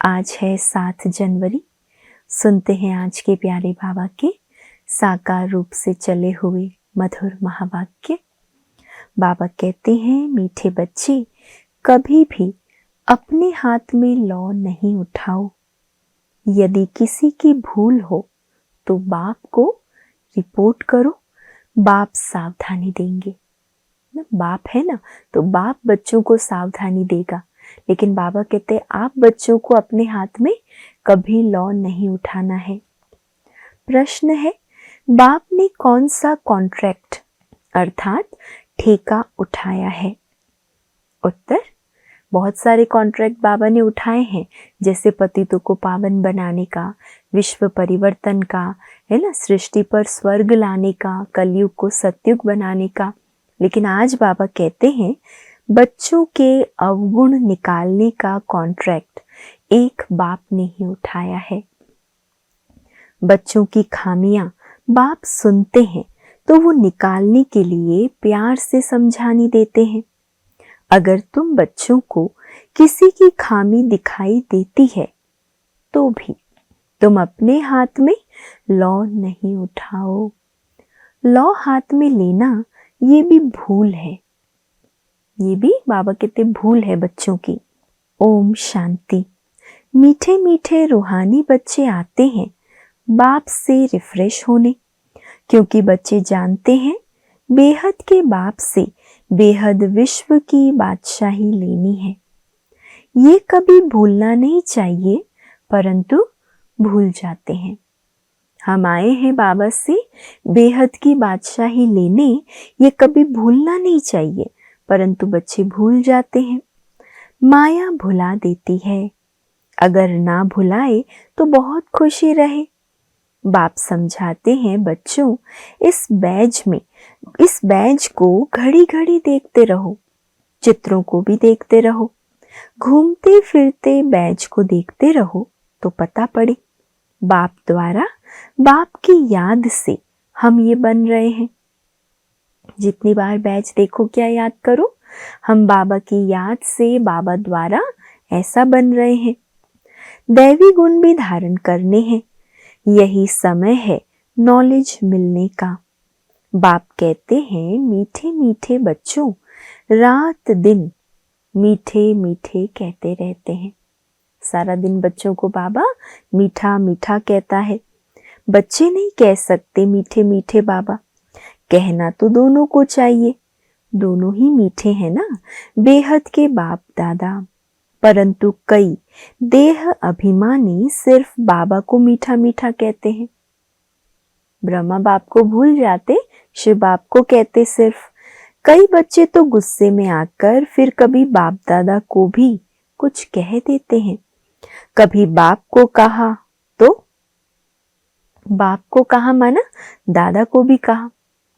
आज है 7 जनवरी। सुनते हैं आज के प्यारे बाबा के साकार रूप से चले हुए मधुर महावाक्य। बाबा कहते हैं, मीठे बच्चे कभी भी अपने हाथ में लौ नहीं उठाओ। यदि किसी की भूल हो तो बाप को रिपोर्ट करो, बाप सावधानी देंगे। बाप है ना, तो बाप बच्चों को सावधानी देगा। लेकिन बाबा कहते हैं आप बच्चों को अपने हाथ में कभी लौ नहीं उठाना है। प्रश्न है, बाप ने कौन सा कॉन्ट्रैक्ट अर्थात ठेका उठाया है? उत्तर, बहुत सारे कॉन्ट्रैक्ट बाबा ने उठाए हैं, जैसे पतितों को पावन बनाने का, विश्व परिवर्तन का, है ना, सृष्टि पर स्वर्ग लाने का, कलयुग को सतयुग बनाने का। लेकिन आज बाबा कहते हैं बच्चों के अवगुण निकालने का कॉन्ट्रैक्ट एक बाप ने ही उठाया है। बच्चों की खामियां बाप सुनते हैं तो वो निकालने के लिए प्यार से समझानी देते हैं। अगर तुम बच्चों को किसी की खामी दिखाई देती है तो भी तुम अपने हाथ में लौ नहीं उठाओ। लौ हाथ में लेना ये भी भूल है, ये भी बाबा कहते भूल है बच्चों की। ओम शांति। मीठे मीठे रूहानी बच्चे आते हैं बाप से रिफ्रेश होने, क्योंकि बच्चे जानते हैं बेहद के बाप से बेहद विश्व की बादशाही लेनी है। ये कभी भूलना नहीं चाहिए, परंतु भूल जाते हैं। हम आए हैं बाबा से बेहद की बादशाही लेने, ये कभी भूलना नहीं चाहिए, परंतु बच्चे भूल जाते हैं। माया भुला देती है, अगर ना भुलाए तो बहुत खुशी रहे। बाप समझाते हैं बच्चों, इस बैज को घड़ी घड़ी देखते रहो, चित्रों को भी देखते रहो, घूमते फिरते बैज को देखते रहो तो पता पड़े बाप द्वारा, बाप की याद से हम ये बन रहे हैं। जितनी बार बैच देखो क्या याद करो, हम बाबा की याद से बाबा द्वारा ऐसा बन रहे हैं। दैवी गुण भी धारण करने हैं, यही समय है नॉलेज मिलने का। बाप कहते हैं मीठे मीठे बच्चों, रात दिन मीठे मीठे कहते रहते हैं। सारा दिन बच्चों को बाबा मीठा मीठा कहता है। बच्चे नहीं कह सकते मीठे मीठे बाबा, कहना तो दोनों को चाहिए, दोनों ही मीठे हैं ना, बेहद के बाप दादा। परंतु कई देह अभिमानी सिर्फ बाबा को मीठा मीठा कहते हैं। ब्रह्मा बाप को भूल जाते, शिव बाप को कहते सिर्फ। कई बच्चे तो गुस्से में आकर फिर कभी बाप दादा को भी कुछ कह देते हैं। कभी बाप को कहा तो बाप को कहा माना दादा को भी कहा।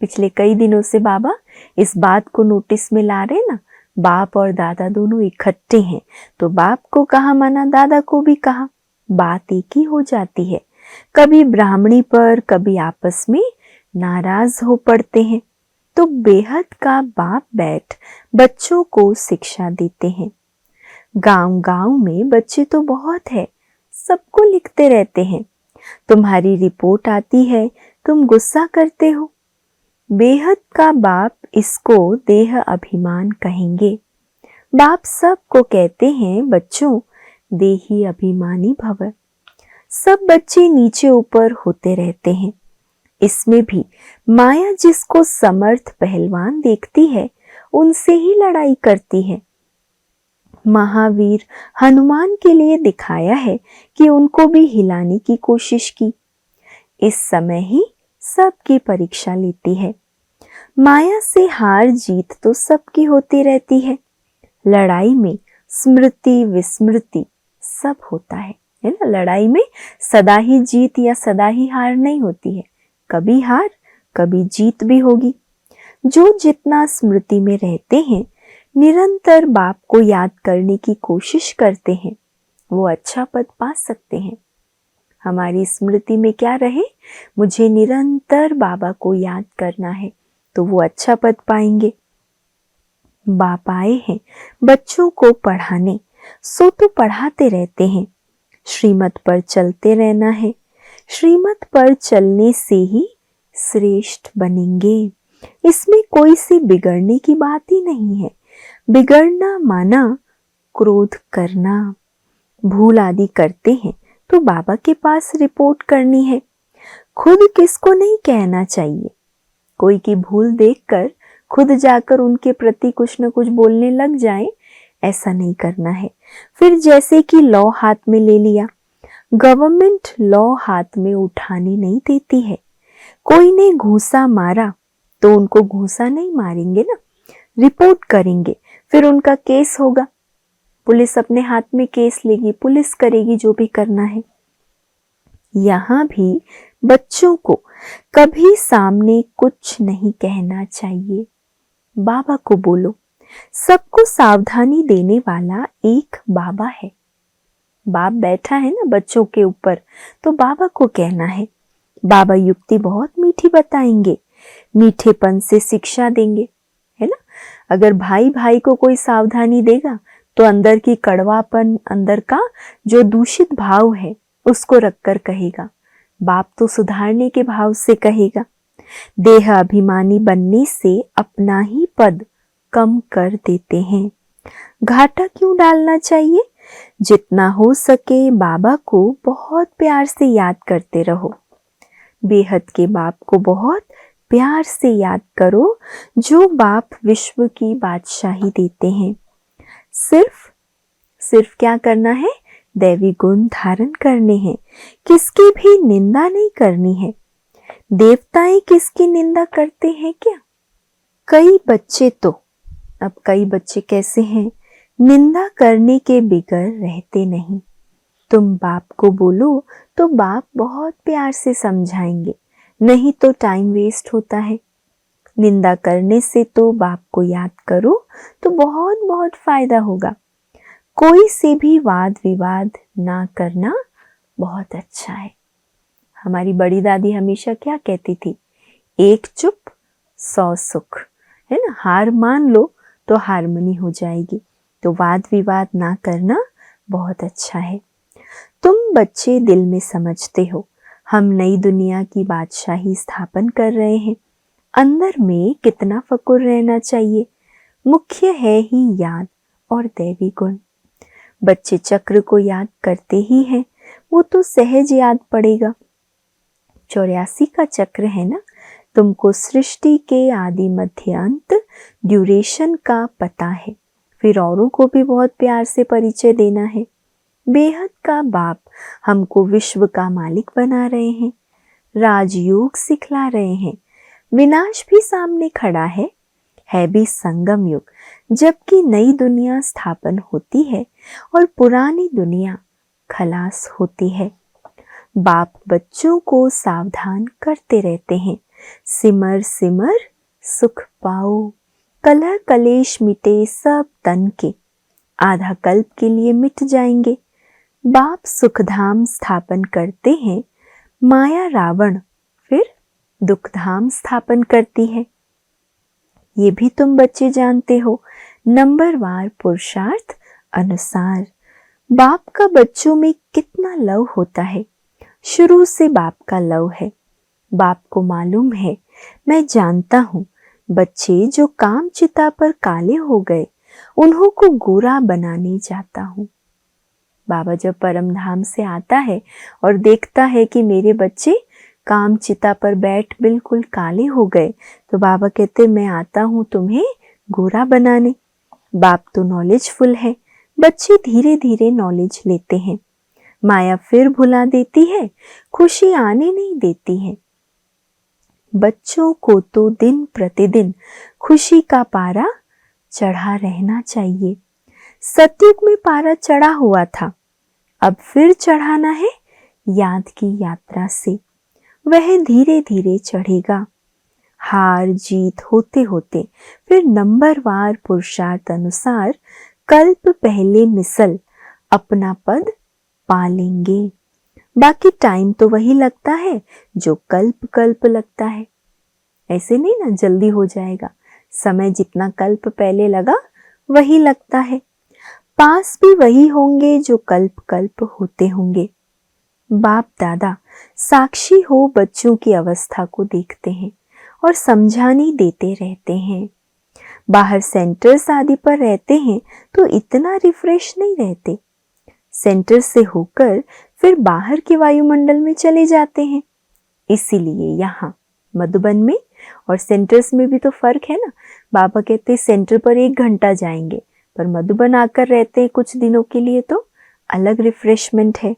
पिछले कई दिनों से बाबा इस बात को नोटिस में ला रहे ना, बाप और दादा दोनों इकट्ठे हैं, तो बाप को कहा माना दादा को भी कहा, बात एक ही हो जाती है। कभी ब्राह्मणी पर कभी आपस में नाराज हो पड़ते हैं, तो बेहद का बाप बैठ बच्चों को शिक्षा देते हैं। गांव गांव में बच्चे तो बहुत है, सबको लिखते रहते हैं। तुम्हारी रिपोर्ट आती है, तुम गुस्सा करते हो। बेहद का बाप इसको देह अभिमान कहेंगे। बाप सबको कहते हैं बच्चों, देही अभिमानी भव। सब बच्चे नीचे ऊपर होते रहते हैं। इसमें भी माया जिसको समर्थ पहलवान देखती है, उनसे ही लड़ाई करती है। महावीर हनुमान के लिए दिखाया है कि उनको भी हिलाने की कोशिश की। इस समय ही सबकी परीक्षा लेती है। माया से हार जीत तो सबकी होती रहती है। लड़ाई में स्मृति विस्मृति सब होता है ना। लड़ाई में सदा ही जीत या सदा ही हार नहीं होती है, कभी हार कभी जीत भी होगी। जो जितना स्मृति में रहते हैं, निरंतर बाप को याद करने की कोशिश करते हैं, वो अच्छा पद पा सकते हैं। हमारी स्मृति में क्या रहे, मुझे निरंतर बाबा को याद करना है, तो वो अच्छा पद पाएंगे। बाप आए हैं बच्चों को पढ़ाने, सो तो पढ़ाते रहते हैं, श्रीमत पर चलते रहना है। श्रीमत पर चलने से ही श्रेष्ठ बनेंगे। इसमें कोई सी बिगड़ने की बात ही नहीं है। बिगड़ना माना क्रोध करना। भूल आदि करते हैं तो बाबा के पास रिपोर्ट करनी है। खुद किसको नहीं कहना चाहिए। कोई की भूल देखकर खुद जाकर उनके प्रति कुछ न कुछ बोलने लग जाए, ऐसा नहीं करना है। फिर जैसे कि लॉ हाथ में ले लिया, गवर्नमेंट लॉ हाथ में उठाने नहीं देती है। कोई ने घूंसा मारा तो उनको घूंसा नहीं मारेंगे ना, रिपोर्ट करेंगे, फिर उनका केस होगा। पुलिस अपने हाथ में केस लेगी, पुलिस करेगी जो भी करना है। यहाँ भी बच्चों को कभी सामने कुछ नहीं कहना चाहिए। बाबा को बोलो। सबको सावधानी देने वाला एक बाबा है। बाप बैठा है ना बच्चों के ऊपर, तो बाबा को कहना है। बाबा युक्ति बहुत मीठी बताएंगे, मीठेपन से शिक्षा देंगे, है ना। अगर भाई भाई को कोई सावधानी देगा तो अंदर की कड़वापन, अंदर का जो दूषित भाव है उसको रखकर कहेगा। बाप तो सुधारने के भाव से कहेगा। देह अभिमानी बनने से अपना ही पद कम कर देते हैं। घाटा क्यों डालना चाहिए। जितना हो सके बाबा को बहुत प्यार से याद करते रहो। बेहद के बाप को बहुत प्यार से याद करो, जो बाप विश्व की बादशाही देते हैं। सिर्फ क्या करना है, दैवी गुण धारण करने हैं। किसकी भी निंदा नहीं करनी है। देवताएं किसकी निंदा करते हैं क्या। कई बच्चे कैसे हैं, निंदा करने के बिगर रहते नहीं। तुम बाप को बोलो तो बाप बहुत प्यार से समझाएंगे, नहीं तो टाइम वेस्ट होता है। निंदा करने से तो बाप को याद करो तो बहुत बहुत फायदा होगा। कोई से भी वाद विवाद ना करना बहुत अच्छा है। हमारी बड़ी दादी हमेशा क्या कहती थी, एक चुप 100 सुख, है ना। हार मान लो तो हारमोनी हो जाएगी। तो वाद विवाद ना करना बहुत अच्छा है। तुम बच्चे दिल में समझते हो हम नई दुनिया की बादशाही स्थापन कर रहे हैं। अंदर में कितना फकुर रहना चाहिए। मुख्य है ही याद और दैवी गुण। बच्चे चक्र को याद करते ही हैं, वो तो सहज याद पड़ेगा। 84 का चक्र है ना। तुमको सृष्टि के आदि मध्य अंत ड्यूरेशन का पता है। फिर औरों को भी बहुत प्यार से परिचय देना है। बेहद का बाप हमको विश्व का मालिक बना रहे हैं, राजयोग सिखला रहे हैं। विनाश भी सामने खड़ा है भी संगम युग, जबकि नई दुनिया स्थापन होती है और पुरानी दुनिया खलास होती है। बाप बच्चों को सावधान करते रहते हैं। सिमर सिमर सुख पाओ, कलह कलेश मिटे सब तन के, आधा कल्प के लिए मिट जाएंगे। बाप सुखधाम स्थापन करते हैं, माया रावण फिर दुखधाम स्थापन करती है। ये भी तुम बच्चे जानते हो। नंबरवार पुरुषार्थ अनुसार बाप का बच्चों में कितना लव होता है। शुरू से बाप का लव है। बाप को मालूम है, मैं जानता हूँ, बच्चे जो काम चिता पर काले हो गए उन्हों को गोरा बनाने जाता हूँ। बाबा जब परम धाम से आता है और देखता है कि मेरे बच्चे काम चिता पर बैठ बिल्कुल काले हो गए, तो बाबा कहते मैं आता हूँ तुम्हें गोरा बनाने। बाप तो नॉलेजफुल है, बच्चे धीरे धीरे नॉलेज लेते हैं। माया फिर भुला देती है, खुशी आने नहीं देती है। बच्चों को तो दिन प्रतिदिन खुशी का पारा चढ़ा रहना चाहिए। सतयुग में पारा चढ़ा हुआ था, अब फिर चढ़ाना है याद की यात्रा से। वह धीरे धीरे चढ़ेगा। हार जीत होते होते फिर नंबरवार पुरुषार्थ अनुसार कल्प पहले मिसल अपना पद पा लेंगे। बाकी टाइम तो वही लगता है जो कल्प कल्प लगता है। ऐसे नहीं ना जल्दी हो जाएगा, समय जितना कल्प पहले लगा वही लगता है। पास भी वही होंगे जो कल्प कल्प होते होंगे। बाप दादा साक्षी हो बच्चों की अवस्था को देखते हैं और समझाने देते रहते हैं। बाहर सेंटर्स आदि पर रहते हैं तो इतना रिफ्रेश नहीं रहते। सेंटर से होकर फिर बाहर के वायुमंडल में चले जाते हैं। इसीलिए यहाँ मधुबन में और सेंटर्स में भी तो फर्क है ना। बाबा कहते सेंटर पर 1 घंटा जाएंगे, पर मधुबन आकर रहते हैं कुछ दिनों के लिए तो अलग रिफ्रेशमेंट है।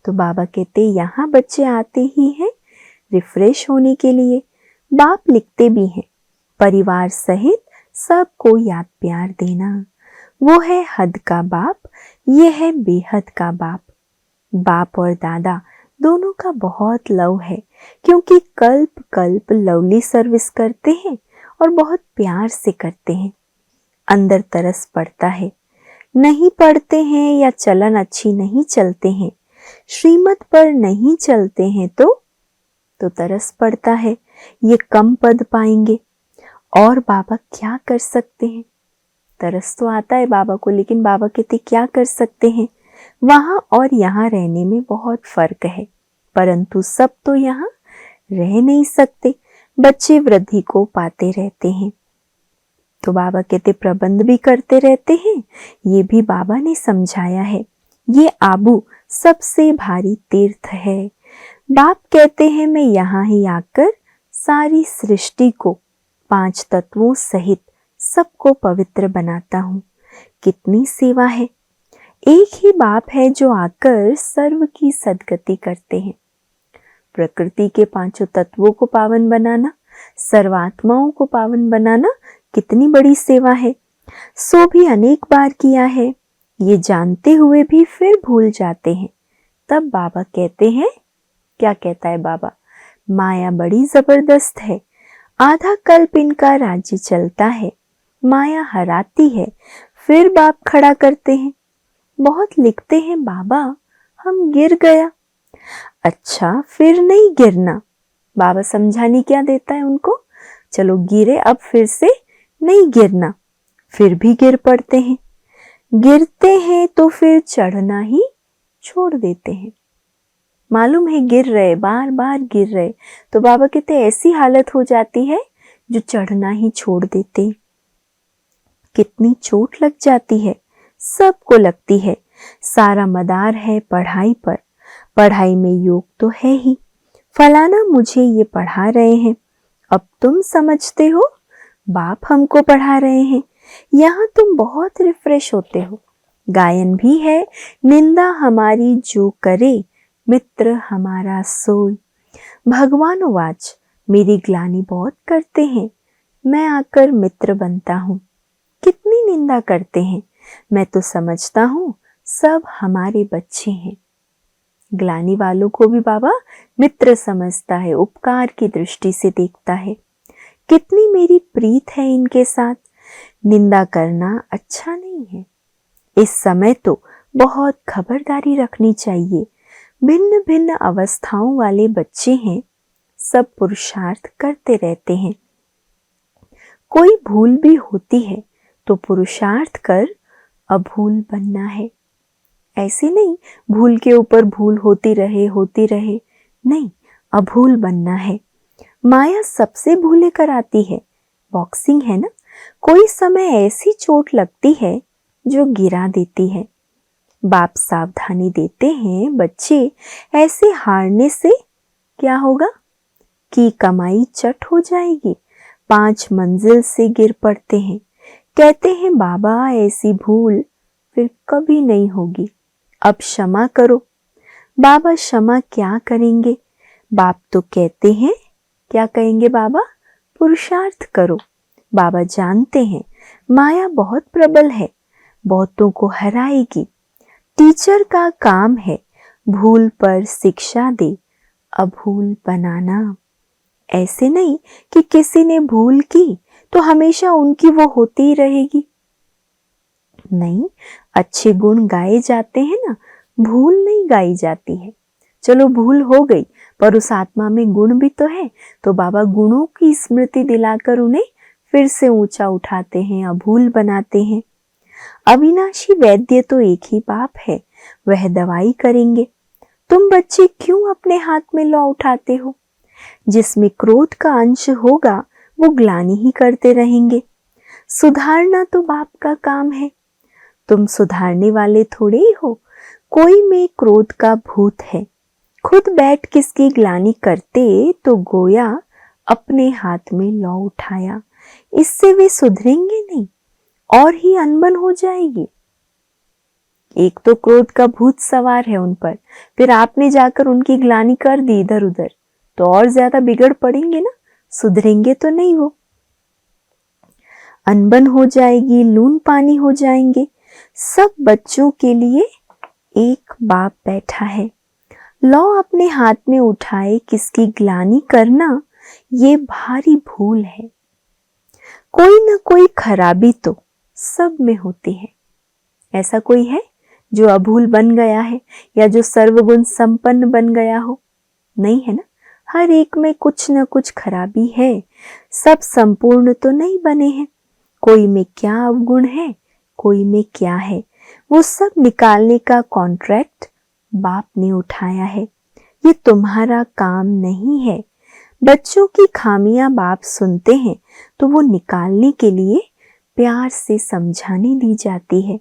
तो बाबा कहते यहाँ बच्चे आते ही हैं रिफ्रेश होने के लिए। बाप लिखते भी हैं, परिवार सहित सबको याद प्यार देना। वो है हद का बाप, ये है बेहद का बाप। बाप और दादा दोनों का बहुत लव है, क्योंकि कल्प कल्प लवली सर्विस करते हैं और बहुत प्यार से करते हैं। अंदर तरस पड़ता है, नहीं पढ़ते हैं या चलन अच्छी नहीं चलते हैं, श्रीमत पर नहीं चलते हैं तो तरस पड़ता है, ये कम पद पाएंगे और बाबा क्या कर सकते हैं। तरस तो आता है बाबा को, लेकिन बाबा कहते क्या कर सकते हैं। वहां और यहाँ रहने में बहुत फर्क है, परंतु सब तो यहाँ रह नहीं सकते। बच्चे वृद्धि को पाते रहते हैं तो बाबा कहते प्रबंध भी करते रहते हैं। ये भी बाबा ने समझाया है। ये आबू सबसे भारी तीर्थ है। बाप कहते हैं मैं यहाँ ही आकर सारी सृष्टि को 5 तत्वों सहित सबको पवित्र बनाता हूँ। कितनी सेवा है। एक ही बाप है जो आकर सर्व की सद्गति करते हैं। प्रकृति के 5 तत्वों को पावन बनाना, सर्वात्माओं को पावन बनाना कितनी बड़ी सेवा है। सो भी अनेक बार किया है, ये जानते हुए भी फिर भूल जाते हैं। तब बाबा कहते हैं, क्या कहता है बाबा, माया बड़ी जबरदस्त है, आधा कल्प इनका राज्य चलता है, माया हराती है फिर बाप खड़ा करते हैं। बहुत लिखते हैं बाबा हम गिर गया, अच्छा फिर नहीं गिरना। बाबा समझाने क्या देता है उनको, चलो गिरे अब फिर से नहीं गिरना। फिर भी गिर पड़ते हैं, गिरते हैं तो फिर चढ़ना ही छोड़ देते हैं। मालूम है गिर रहे, बार बार गिर रहे, तो बाबा कहते ऐसी हालत हो जाती है जो चढ़ना ही छोड़ देते। कितनी चोट लग जाती है, सबको लगती है। सारा मदार है पढ़ाई पर, पढ़ाई में योग तो है ही। फलाना मुझे ये पढ़ा रहे हैं, अब तुम समझते हो बाप हमको पढ़ा रहे हैं। यहाँ तुम बहुत रिफ्रेश होते हो। गायन भी है, निंदा हमारी जो करे, मित्र हमारा सोई। भगवान वाच मेरी ग्लानि बहुत करते हैं, मैं आकर मित्र बनता हूँ। कितनी निंदा करते हैं, मैं तो समझता हूँ सब हमारे बच्चे हैं। ग्लानि वालों को भी बाबा मित्र समझता है, उपकार की दृष्टि से देखता है। कितनी मेरी प्रीत है इनके साथ। निंदा करना अच्छा नहीं है। इस समय तो बहुत खबरदारी रखनी चाहिए। भिन्न भिन्न अवस्थाओं वाले बच्चे हैं, सब पुरुषार्थ करते रहते हैं। कोई भूल भी होती है तो पुरुषार्थ कर अभूल बनना है। ऐसे नहीं भूल के ऊपर भूल होती रहे, नहीं, अभूल बनना है। माया सबसे भूले कराती है। बॉक्सिंग है ना, कोई समय ऐसी चोट लगती है जो गिरा देती है। बाप सावधानी देते हैं, बच्चे ऐसे हारने से क्या होगा कि कमाई चट हो जाएगी। 5 मंजिल से गिर पड़ते हैं। कहते हैं बाबा ऐसी भूल फिर कभी नहीं होगी, अब क्षमा करो। बाबा क्षमा क्या करेंगे। बाप तो कहते हैं, क्या कहेंगे बाबा, पुरुषार्थ करो। बाबा जानते हैं माया बहुत प्रबल है, बहुतों को हराएगी। टीचर का काम है भूल पर शिक्षा दे, अभूल बनाना। ऐसे नहीं कि किसी ने भूल की तो हमेशा उनकी वो होती ही रहेगी। नहीं, अच्छे गुण गाए जाते हैं ना, भूल नहीं गाई जाती है। चलो भूल हो गई, पर उस आत्मा में गुण भी तो है, तो बाबा गुणों की स्मृति दिलाकर उन्हें फिर से ऊंचा उठाते हैं, अभूल बनाते हैं। अविनाशी वैद्य तो एक ही बाप है, वह दवाई करेंगे। तुम बच्चे क्यों अपने हाथ में लौ उठाते हो? जिसमें क्रोध का अंश होगा वो ग्लानि ही करते रहेंगे। सुधारना तो बाप का काम है, तुम सुधारने वाले थोड़े ही हो। कोई में क्रोध का भूत है, खुद बैठ किसकी ग्लानि करते तो गोया अपने हाथ में लौ उठाया। इससे वे सुधरेंगे नहीं और ही अनबन हो जाएगी। एक तो क्रोध का भूत सवार है उन पर, फिर आपने जाकर उनकी ग्लानि कर दी इधर उधर, तो और ज्यादा बिगड़ पड़ेंगे ना, सुधरेंगे तो नहीं वो। अनबन हो जाएगी, लून पानी हो जाएंगे। सब बच्चों के लिए एक बाप बैठा है। लौ अपने हाथ में उठाए किसकी ग्लानि करना, ये भारी भूल है। कोई ना कोई खराबी तो सब में होती है। ऐसा कोई है जो अभूल बन गया है या जो सर्वगुण संपन्न बन गया हो? नहीं है ना, हर एक में कुछ न कुछ खराबी है। सब संपूर्ण तो नहीं बने हैं। कोई में क्या अवगुण है, कोई में क्या है, वो सब निकालने का कॉन्ट्रैक्ट बाप ने उठाया है। ये तुम्हारा काम नहीं है। बच्चों की खामियां बाप सुनते हैं तो वो निकालने के लिए प्यार से समझाने दी जाती है।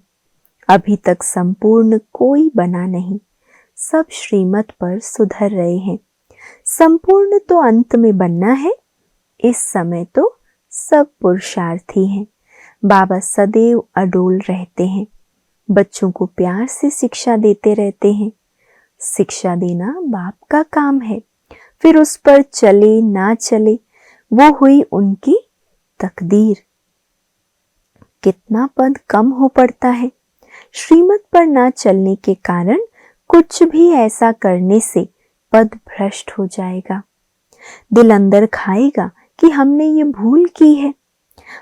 अभी तक संपूर्ण कोई बना नहीं, सब श्रीमत पर सुधर रहे हैं। संपूर्ण तो अंत में बनना है, इस समय तो सब पुरुषार्थी हैं। बाबा सदैव अडोल रहते हैं, बच्चों को प्यार से शिक्षा देते रहते हैं। शिक्षा देना बाप का काम है, फिर उस पर चले ना चले वो हुई उनकी तकदीर। कितना पद कम हो पड़ता है। श्रीमत पर ना चलने के कारण कुछ भी ऐसा करने से पद भ्रष्ट हो जाएगा। दिल अंदर खाएगा कि हमने ये भूल की है,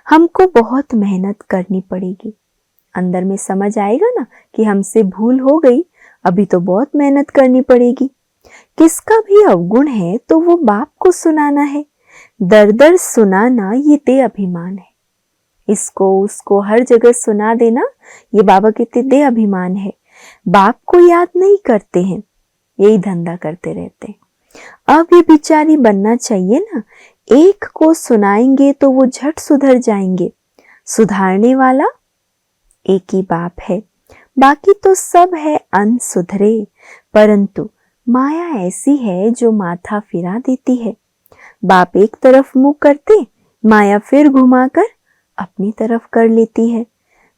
हमको बहुत मेहनत करनी पड़ेगी। अंदर में समझ आएगा ना कि हमसे भूल हो गई, अभी तो बहुत मेहनत करनी पड़ेगी। किसका भी अवगुण है तो वो बाप को सुनाना है। दर दर सुनाना ये दे अभिमान है। इसको उसको हर जगह सुना देना ये बाबा के दे अभिमान है। बाप को याद नहीं करते हैं, यही धंधा करते रहते हैं। अब ये बिचारी बनना चाहिए ना, एक को सुनाएंगे तो वो झट सुधर जाएंगे। सुधारने वाला एक ही बाप है, बाकी तो सब है अनसुधरे। परंतु माया ऐसी है जो माथा फिरा देती है। बाप एक तरफ मुंह करते, माया फिर घुमाकर अपनी तरफ कर लेती है।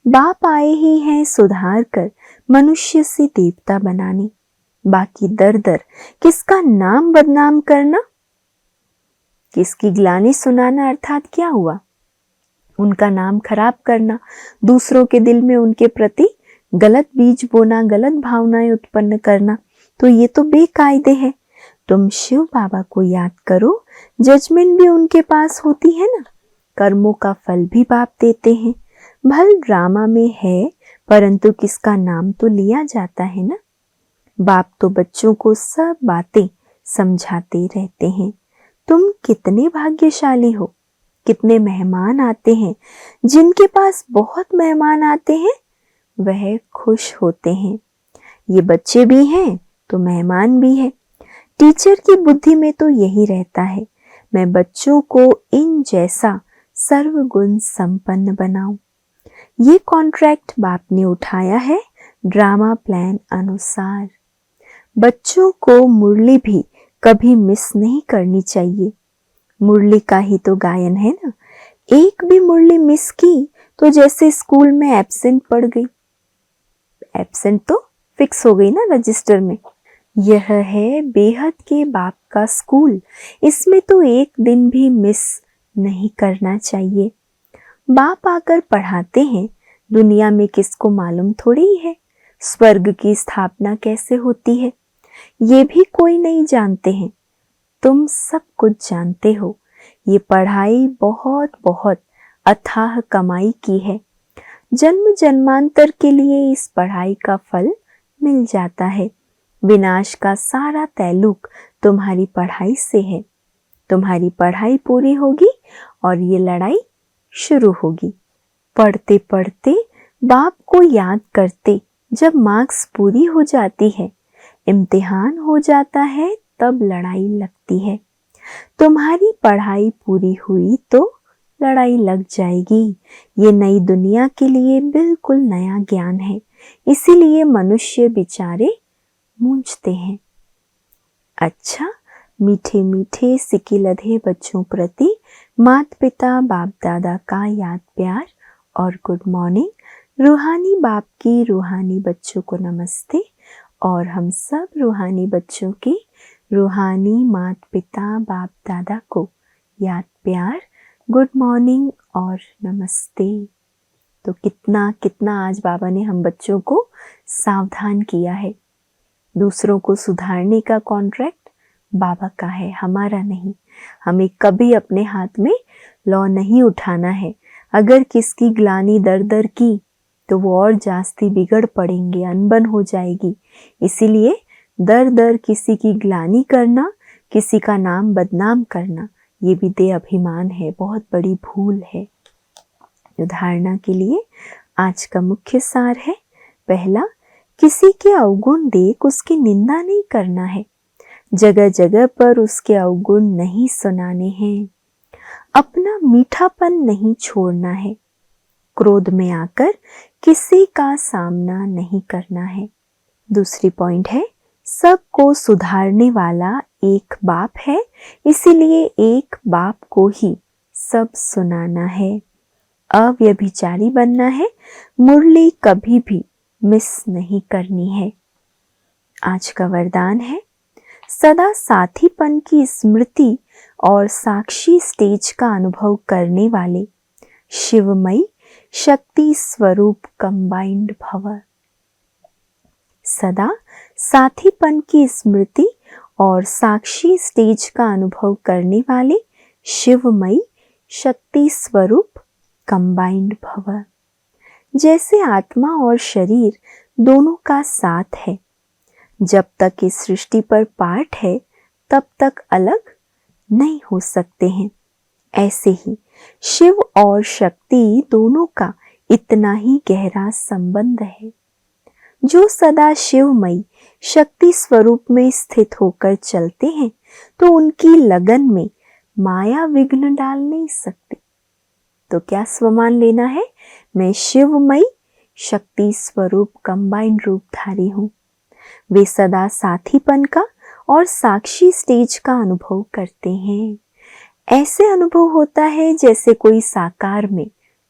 बाप आए ही हैं सुधार कर मनुष्य से देवता बनाने। बाकी दर दर किसका नाम बदनाम करना, किसकी ग्लानि सुनाना, अर्थात क्या हुआ? उनका नाम खराब करना, दूसरों के दिल में उनके प्रति गलत बीज बोना, गलत भावनाएं उत्पन्न करना, तो ये तो बेकायदे है। तुम शिव बाबा को याद करो, जजमेंट भी उनके पास होती है ना, कर्मों का फल भी बाप देते हैं। भल ड्रामा में है, परंतु किसका नाम तो लिया जाता है ना। बाप तो बच्चों को सब बातें समझाते रहते हैं। तुम कितने भाग्यशाली हो, कितने मेहमान आते हैं। जिनके पास बहुत मेहमान आते हैं वह खुश होते हैं। ये बच्चे भी हैं तो मेहमान भी है। टीचर की बुद्धि में तो यही रहता है, मैं बच्चों को इन जैसा सर्वगुण संपन्न बनाऊं। ये कॉन्ट्रैक्ट बाप ने उठाया है ड्रामा प्लान अनुसार। बच्चों को मुरली भी कभी मिस नहीं करनी चाहिए। मुरली का ही तो गायन है ना। एक भी मुरली मिस की तो जैसे स्कूल में एब्सेंट पड़ गई। एब्सेंट तो फिक्स हो गई ना रजिस्टर में। यह है बेहद के बाप का स्कूल, इसमें तो एक दिन भी मिस नहीं करना चाहिए। बाप आकर पढ़ाते हैं, दुनिया में किसको मालूम थोड़ी है स्वर्ग की स्थापना कैसे होती है, ये भी कोई नहीं जानते हैं। तुम सब कुछ जानते हो। ये पढ़ाई बहुत बहुत अथाह कमाई की है। जन्म जन्मांतर के लिए इस पढ़ाई का फल मिल जाता है। विनाश का सारा तैलुक तुम्हारी पढ़ाई से है। तुम्हारी पढ़ाई पूरी होगी और ये लड़ाई शुरू होगी। पढ़ते पढ़ते बाप को याद करते जब मार्क्स पूरी हो जाती है, इम्तिहान हो जाता है तब लड़ाई लगती है। तुम्हारी पढ़ाई पूरी हुई तो लड़ाई लग जाएगी। ये नई दुनिया के लिए बिल्कुल नया ज्ञान है, इसीलिए मनुष्य बेचारे मूंझते हैं। अच्छा, मीठे मीठे सिके लधे बच्चों प्रति माता पिता बाप दादा का याद प्यार और गुड मॉर्निंग। रूहानी बाप की रूहानी बच्चों को नमस्ते और हम सब रूहानी बच्चों की रूहानी माता पिता बाप दादा को याद प्यार, गुड मॉर्निंग और नमस्ते। तो कितना कितना आज बाबा ने हम बच्चों को सावधान किया है। दूसरों को सुधारने का कॉन्ट्रैक्ट बाबा का है, हमारा नहीं। हमें कभी अपने हाथ में लॉ नहीं उठाना है। अगर किसकी ग्लानी दर दर की तो वो और जास्ती बिगड़ पड़ेंगे, अनबन हो जाएगी। इसीलिए दर दर किसी की ग्लानी करना, किसी का नाम बदनाम करना, ये भी दे अभिमान है, बहुत बड़ी भूल है। उदाहरण के लिए आज का मुख्य सार है, पहला, किसी के अवगुण देख उसकी निंदा नहीं करना है, जगह जगह पर उसके अवगुण नहीं सुनाने हैं। अपना मीठापन नहीं छोड़ना है, क्रोध में आकर किसी का सामना नहीं करना है। दूसरी पॉइंट है, सबको सुधारने वाला एक बाप है, इसीलिए एक बाप को ही सब सुनाना है। अव्यभिचारी बनना है, मुरली कभी भी मिस नहीं करनी है। आज का वरदान है, सदा साथीपन की स्मृति और साक्षी स्टेज का अनुभव करने वाले शिवमयी शक्ति स्वरूप कंबाइंड भव। सदा साथीपन की स्मृति और साक्षी स्टेज का अनुभव करने वाले शिवमयी शक्ति स्वरूप कंबाइंड भव। जैसे आत्मा और शरीर दोनों का साथ है, जब तक इस सृष्टि पर पार्ट है तब तक अलग नहीं हो सकते हैं, ऐसे ही शिव और शक्ति दोनों का इतना ही गहरा संबंध है। जो सदा शिवमयी शक्ति स्वरूप में स्थित होकर चलते हैं तो उनकी लगन में माया विघ्न डाल नहीं सकती। तो क्या स्वमान लेना है, मैं शिवमयी शक्ति स्वरूप कंबाइंड रूपधारी हूँ। वे सदा साथीपन का और साक्षी स्टेज का अनुभव करते हैं। ऐसे अनुभव होता है जैसे कोई साकार में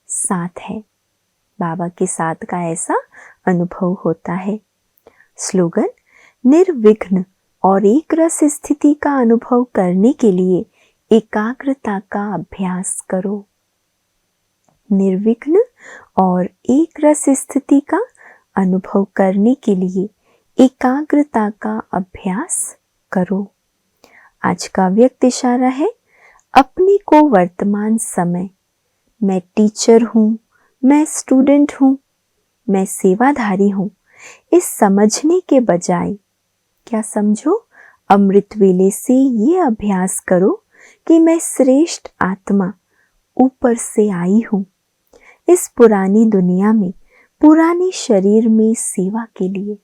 साथ है। बाबा के साथ का ऐसा अनुभव होता है। स्लोगन, निर्विघ्न और एक रस स्थिति का अनुभव करने के लिए एकाग्रता का अभ्यास करो। निर्विघ्न और एक रस स्थिति का अनुभव करने के लिए एकाग्रता का अभ्यास करो। आज का व्यक्त इशारा है, अपने को वर्तमान समय, मैं टीचर हूँ, मैं स्टूडेंट हूँ, मैं सेवाधारी हूँ, इस समझने के बजाय क्या समझो, अमृत वेले से ये अभ्यास करो कि मैं श्रेष्ठ आत्मा ऊपर से आई हूँ, इस पुरानी दुनिया में पुराने शरीर में सेवा के लिए।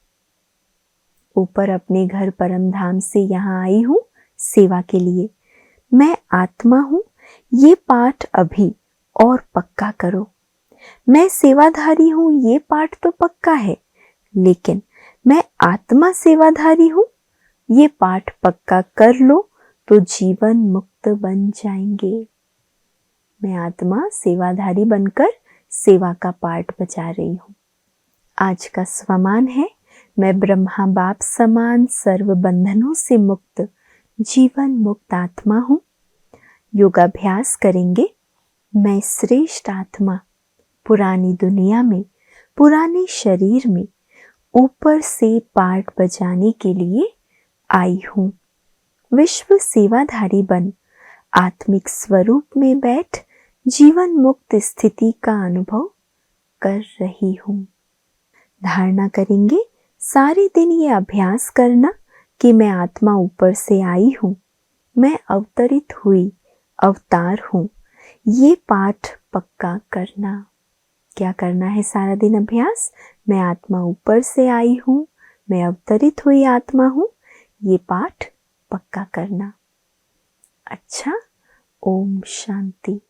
ऊपर अपने घर परम धाम से यहाँ आई हूँ सेवा के लिए। मैं आत्मा हूँ, ये पाठ अभी और पक्का करो। मैं सेवाधारी हूँ, ये पाठ तो पक्का है, लेकिन मैं आत्मा सेवाधारी हूँ, ये पाठ पक्का कर लो तो जीवन मुक्त बन जाएंगे। मैं आत्मा सेवाधारी बनकर सेवा का पाठ बजा रही हूँ। आज का स्वमान है, मैं ब्रह्मा बाप समान सर्व बंधनों से मुक्त जीवन मुक्त आत्मा हूँ। योगाभ्यास करेंगे, मैं श्रेष्ठ आत्मा पुरानी दुनिया में पुराने शरीर में ऊपर से पाठ बजाने के लिए आई हूँ। विश्व सेवाधारी बन आत्मिक स्वरूप में बैठ जीवन मुक्त स्थिति का अनुभव कर रही हूँ। धारणा करेंगे, सारे दिन ये अभ्यास करना कि मैं आत्मा ऊपर से आई हूँ, मैं अवतरित हुई अवतार हूँ, ये पाठ पक्का करना। क्या करना है सारा दिन अभ्यास? मैं आत्मा ऊपर से आई हूँ, मैं अवतरित हुई आत्मा हूँ, ये पाठ पक्का करना। अच्छा, ओम शांति।